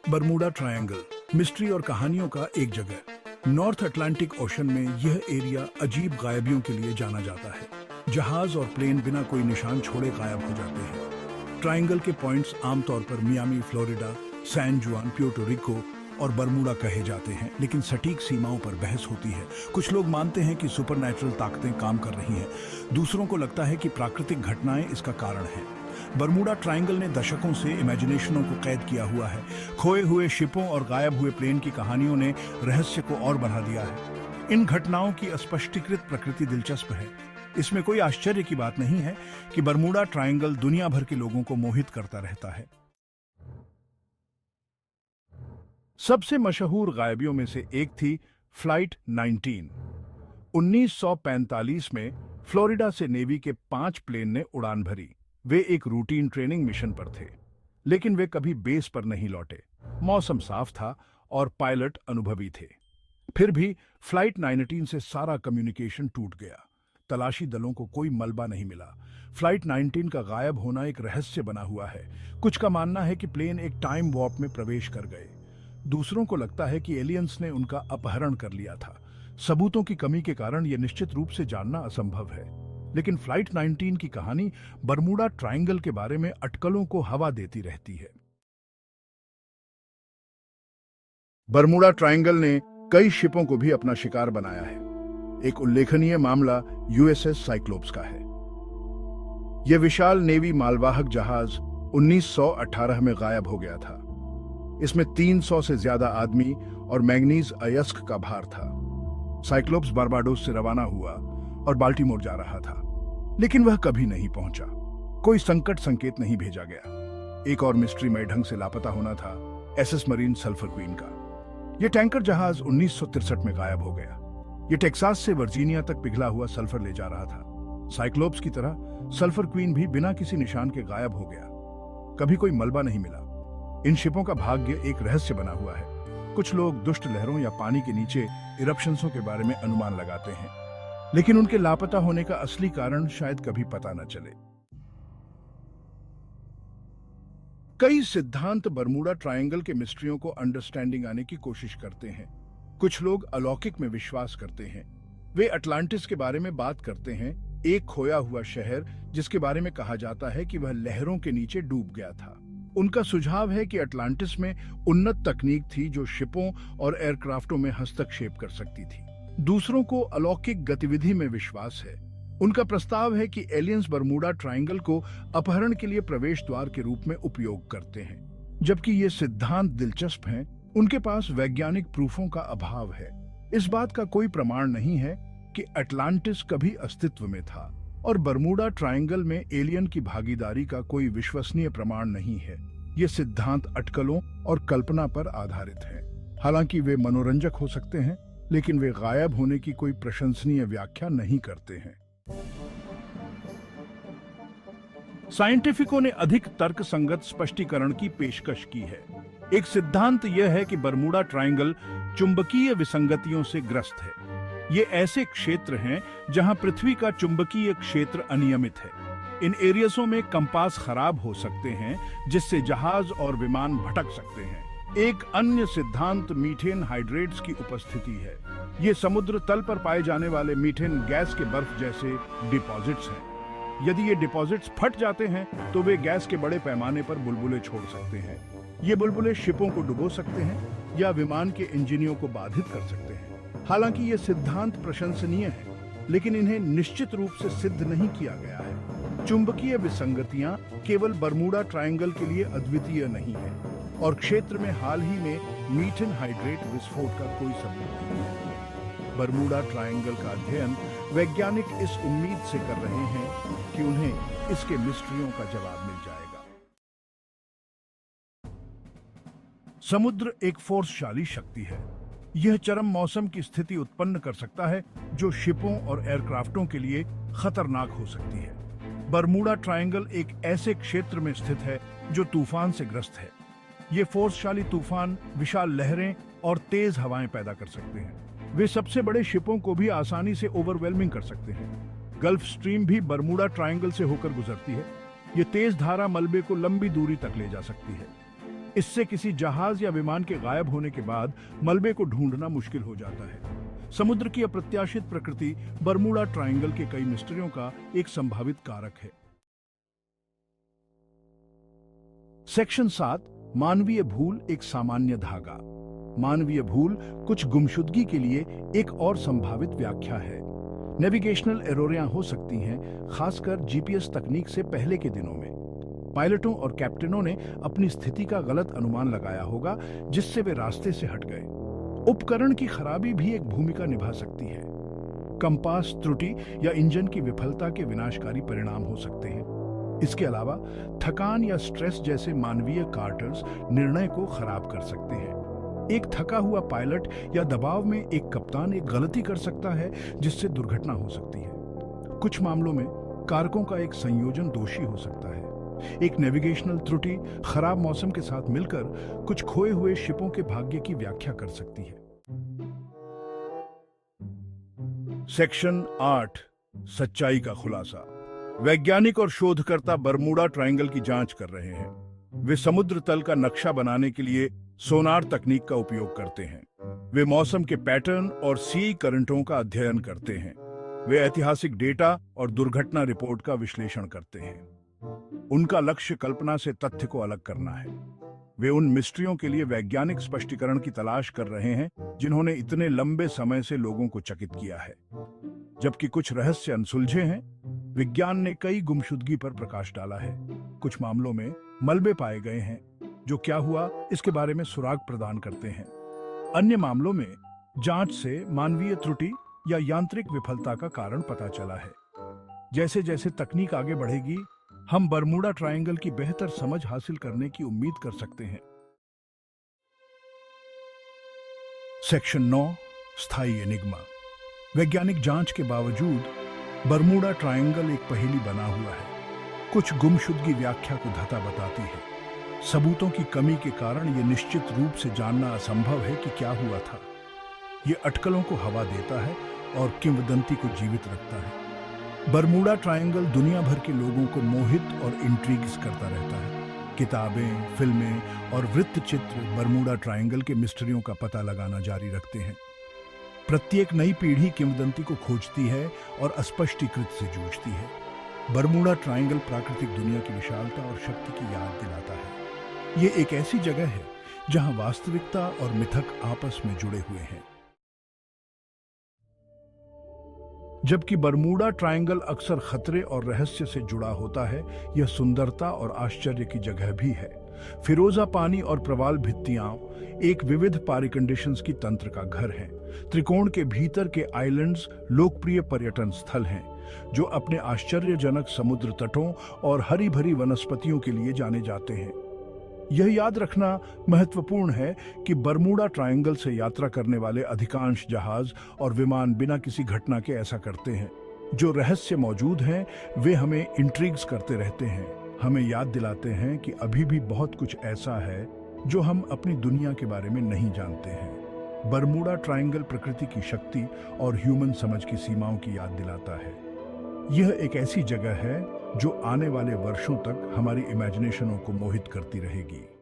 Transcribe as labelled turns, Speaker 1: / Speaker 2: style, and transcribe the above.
Speaker 1: Bermuda triangle, mystery और कहानियों का एक जगह। नॉर्थ अटलांटिक ओशन में यह एरिया अजीब गायबियों के लिए जाना जाता है। जहाज और प्लेन बिना कोई निशान छोड़े गायब हो जाते हैं। ट्रायंगल के पॉइंट्स आमतौर पर मियामी, फ्लोरिडा, सैन जुआन, प्यूर्टो रिको और बरमूडा कहे जाते हैं, लेकिन सटीक सीमाओं पर बहस होती है। कुछ लोग मानते हैं कि सुपरनैचुरल ताकतें काम कर रही हैं, दूसरों को लगता है कि प्राकृतिक घटनाएं इसका कारण हैं। बरमूडा ट्रायंगल ने दशकों से इमेजिनेशनों को कैद किया हुआ है। खोए हुए शिपों और गायब हुए प्लेन की कहानियों ने रहस्य को और बढ़ा दिया है। इन घटनाओं की अस्पष्टीकृत प्रकृति दिलचस्प है। इसमें कोई आश्चर्य की बात नहीं है कि बरमूडा ट्रायंगल दुनिया भर के लोगों को मोहित करता रहता है। सबसे मशहूर गायबियों में से एक थी फ्लाइट 19। 1945 में फ्लोरिडा से नेवी के 5 प्लेन ने उड़ान भरी। वे एक रूटीन ट्रेनिंग मिशन पर थे, लेकिन वे कभी बेस पर नहीं लौटे। मौसम साफ था और पायलट अनुभवी थे। फिर भी फ्लाइट 19 से सारा कम्युनिकेशन टूट गया। तलाशी दलों को कोई मलबा नहीं मिला। फ्लाइट 19 का गायब होना एक रहस्य बना हुआ है। कुछ का मानना है कि प्लेन एक टाइम वॉर्प में प्रवेश कर गए। दूसरों को लगता है कि एलियंस ने उनका अपहरण कर लिया था। सबूतों की कमी के कारण यह निश्चित रूप से जानना असंभव है, लेकिन फ्लाइट 19 की कहानी बरमूडा ट्रायंगल के बारे में अटकलों को हवा देती रहती है। बरमूडा ट्रायंगल ने कई शिपों को भी अपना शिकार बनाया है। एक उल्लेखनीय मामला यूएसएस साइक्लोप्स का है। यह विशाल नेवी मालवाहक जहाज 1918 में गायब हो गया था। इसमें 300 से ज्यादा आदमी और मैग्नीज अयस्क का भार था। साइक्लोप्स बारबाडोस से रवाना हुआ और बाल्टीमोर जा रहा था, लेकिन वह कभी नहीं पहुंचा। कोई संकट संकेत नहीं भेजा गया। एक और मिस्ट्रीमय ढंग से लापता होना था एसएस मरीन सल्फर क्वीन का। यह टैंकर जहाज 1963 में गायब हो गया। यह टेक्सास से वर्जीनिया तक पिघला हुआ सल्फर ले जा रहा था। साइक्लोप्स की तरह सल्फर क्वीन भी बिना किसी निशान के गायब हो गया। कभी कोई मलबा नहीं मिला। इन शिपों का भाग्य एक रहस्य बना हुआ है। कुछ लोग दुष्ट लहरों या पानी के नीचे इरप्शंसों के बारे में अनुमान लगाते हैं, लेकिन उनके लापता होने का असली कारण शायद कभी पता न चले। कई सिद्धांत बरमूडा ट्रायंगल के मिस्ट्रियों को अंडरस्टैंडिंग आने की कोशिश करते हैं। कुछ लोग अलौकिक में विश्वास करते हैं। वे अटलांटिस के बारे में बात करते हैं, एक खोया हुआ शहर जिसके बारे में कहा जाता है कि वह लहरों के नीचे डूब गया था। उनका सुझाव है कि अटलांटिस में उन्नत तकनीक थी जो शिपों और एयरक्राफ्टों में हस्तक्षेप कर सकती थी। दूसरों को अलौकिक गतिविधि में विश्वास है। उनका प्रस्ताव है कि एलियंस बरमूडा ट्रायंगल को अपहरण के लिए प्रवेश द्वार के रूप में उपयोग करते हैं। जबकि ये सिद्धांत दिलचस्प हैं, उनके पास वैज्ञानिक प्रूफों का अभाव है। इस बात का कोई प्रमाण नहीं है कि अटलांटिस कभी अस्तित्व में था, और बरमूडा ट्रायंगल में एलियन की भागीदारी का कोई विश्वसनीय प्रमाण नहीं है। ये सिद्धांत अटकलों और कल्पना पर आधारित हैं। हालांकि वे मनोरंजक हो सकते हैं, लेकिन वे गायब होने की कोई प्रशंसनीय व्याख्या नहीं करते हैं। साइंटिफिकों ने अधिक तर्कसंगत स्पष्टीकरण की पेशकश की है। एक सिद्धांत यह है कि बरमूडा ट्रायंगल चुंबकीय विसंगतियों से ग्रस्त है। ये ऐसे क्षेत्र हैं जहां पृथ्वी का चुंबकीय क्षेत्र अनियमित है। इन एरियासों में कंपास खराब हो सकते हैं, जिससे जहाज और विमान भटक सकते हैं। एक अन्य सिद्धांत मीथेन हाइड्रेट्स की उपस्थिति है। ये समुद्र तल पर पाए जाने वाले मीथेन गैस के बर्फ जैसे डिपॉजिट्स हैं। यदि ये डिपॉजिट्स फट जाते हैं तो वे गैस के बड़े पैमाने पर बुलबुले छोड़ सकते हैं। ये बुलबुले शिपों को डुबो सकते हैं या विमान के इंजनों को बाधित कर सकते हैं। हालांकि ये सिद्धांत प्रशंसनीय है, लेकिन इन्हें निश्चित रूप से सिद्ध नहीं किया गया है। चुंबकीय विसंगतियां केवल बरमूडा ट्रायंगल के लिए अद्वितीय नहीं है, और क्षेत्र में हाल ही में मीथेन हाइड्रेट विस्फोट का कोई सबूत नहीं है। बरमूडा ट्रायंगल का अध्ययन वैज्ञानिक इस उम्मीद से कर रहे हैं कि उन्हें इसके मिस्ट्रियों का जवाब मिल जाएगा। समुद्र एक फोर्सशाली शक्ति है। यह चरम मौसम की स्थिति उत्पन्न कर सकता है जो शिपों और एयरक्राफ्टों के लिए खतरनाक हो सकती है। बरमूडा ट्रायंगल एक ऐसे क्षेत्र में स्थित है जो तूफान से ग्रस्त है। ये फोर्सशाली तूफान विशाल लहरें और तेज हवाएं पैदा कर सकते हैं। वे सबसे बड़े शिपों को भी आसानी से ओवरवेलमिंग कर सकते हैं। गल्फ स्ट्रीम भी बरमूडा ट्रायंगल से होकर गुजरती है। ये तेज धारा मलबे को लंबी दूरी तक ले जा सकती है। इससे किसी जहाज या विमान के गायब होने के बाद मलबे को ढूंढना मुश्किल हो जाता है। समुद्र की अप्रत्याशित प्रकृति बरमूडा ट्रायंगल के कई मिस्ट्रियों का एक संभावित कारक है। सेक्शन 7, मानवीय भूल एक सामान्य धागा। मानवीय भूल कुछ गुमशुदगी के लिए एक और संभावित व्याख्या है। नेविगेशनल एरोरियां हो सकती हैं, खासकर जीपीएस तकनीक से पहले के दिनों में। पायलटों और कैप्टनों ने अपनी स्थिति का गलत अनुमान लगाया होगा, जिससे वे रास्ते से हट गए। उपकरण की खराबी भी एक भूमिका निभा सकती है। कंपास त्रुटि या इंजन की विफलता के विनाशकारी परिणाम हो सकते हैं। इसके अलावा थकान या स्ट्रेस जैसे मानवीय कारटर्स निर्णय को खराब कर सकते हैं। एक थका हुआ पायलट या दबाव में एक कप्तान एक गलती कर सकता है, जिससे दुर्घटना हो सकती है। कुछ मामलों में कारकों का एक संयोजन दोषी हो सकता है। एक नेविगेशनल त्रुटि खराब मौसम के साथ मिलकर कुछ खोए हुए शिपों के भाग्य की व्याख्या कर सकती है। सेक्शन 8, सच्चाई का खुलासा। वैज्ञानिक और शोधकर्ता बरमूडा ट्रायंगल की जांच कर रहे हैं। वे समुद्र तल का नक्शा बनाने के लिए सोनार तकनीक का उपयोग करते हैं। वे मौसम के पैटर्न और सी करंटों का अध्ययन करते हैं। वे ऐतिहासिक डेटा और दुर्घटना रिपोर्ट का विश्लेषण करते हैं। उनका लक्ष्य कल्पना से तथ्य को अलग करना है। वे उन मिस्ट्रियों के लिए वैज्ञानिक स्पष्टीकरण की तलाश कर रहे हैं, जिन्होंने इतने लंबे समय से लोगों को चकित किया है। जबकि कुछ रहस्य अनसुलझे हैं, विज्ञान ने कई गुमशुदगी पर प्रकाश डाला है। कुछ मामलों में मलबे पाए गए हैं, जो क्या हुआ इसके बारे में सुराग प्रदान करते हैं। अन्य मामलों में जांच से मानवीय त्रुटि या यांत्रिक विफलता का कारण पता चला है। जैसे जैसे तकनीक आगे बढ़ेगी, हम बरमूडा ट्रायंगल की बेहतर समझ हासिल करने की उम्मीद कर सकते हैं। सेक्शन 9, स्थायी एनिग्मा। वैज्ञानिक जांच के बावजूद बरमूडा ट्रायंगल एक पहेली बना हुआ है। कुछ गुमशुदगी व्याख्या को धता बताती है। सबूतों की कमी के कारण यह निश्चित रूप से जानना असंभव है कि क्या हुआ था। ये अटकलों को हवा देता है और किंवदंती को जीवित रखता है। बरमूडा ट्रायंगल दुनिया भर के लोगों को मोहित और इंट्रिग्स करता रहता है। किताबें, फिल्में और वृत्तचित्र बरमूडा ट्रायंगल के मिस्ट्रियों का पता लगाना जारी रखते हैं। प्रत्येक नई पीढ़ी किंवदंती को खोजती है और अस्पष्टीकृत से जूझती है। बरमूडा ट्रायंगल प्राकृतिक दुनिया की विशालता और शक्ति की याद दिलाता है। ये एक ऐसी जगह है जहां वास्तविकता और मिथक आपस में जुड़े हुए हैं। जबकि बरमूडा ट्रायंगल अक्सर खतरे और रहस्य से जुड़ा होता है, यह सुंदरता और आश्चर्य की जगह भी है। फिरोजा पानी और प्रवाल भित्तियां एक विविध पारिकंडिशंस की तंत्र का घर है। त्रिकोण के भीतर के आइलैंड्स लोकप्रिय पर्यटन स्थल हैं, जो अपने आश्चर्यजनक समुद्र तटों और हरी भरी वनस्पतियों के लिए जाने जाते हैं। यह याद रखना महत्वपूर्ण है कि बरमूडा ट्रायंगल से यात्रा करने वाले अधिकांश जहाज और विमान बिना किसी घटना के ऐसा करते हैं। जो रहस्य मौजूद हैं, वे हमें इंट्रिग्स करते रहते हैं, हमें याद दिलाते हैं कि अभी भी बहुत कुछ ऐसा है जो हम अपनी दुनिया के बारे में नहीं जानते हैं। बरमूडा ट्रायंगल प्रकृति की शक्ति और ह्यूमन समझ की सीमाओं की याद दिलाता है। यह एक ऐसी जगह है जो आने वाले वर्षों तक हमारी इमेजिनेशनों को मोहित करती रहेगी।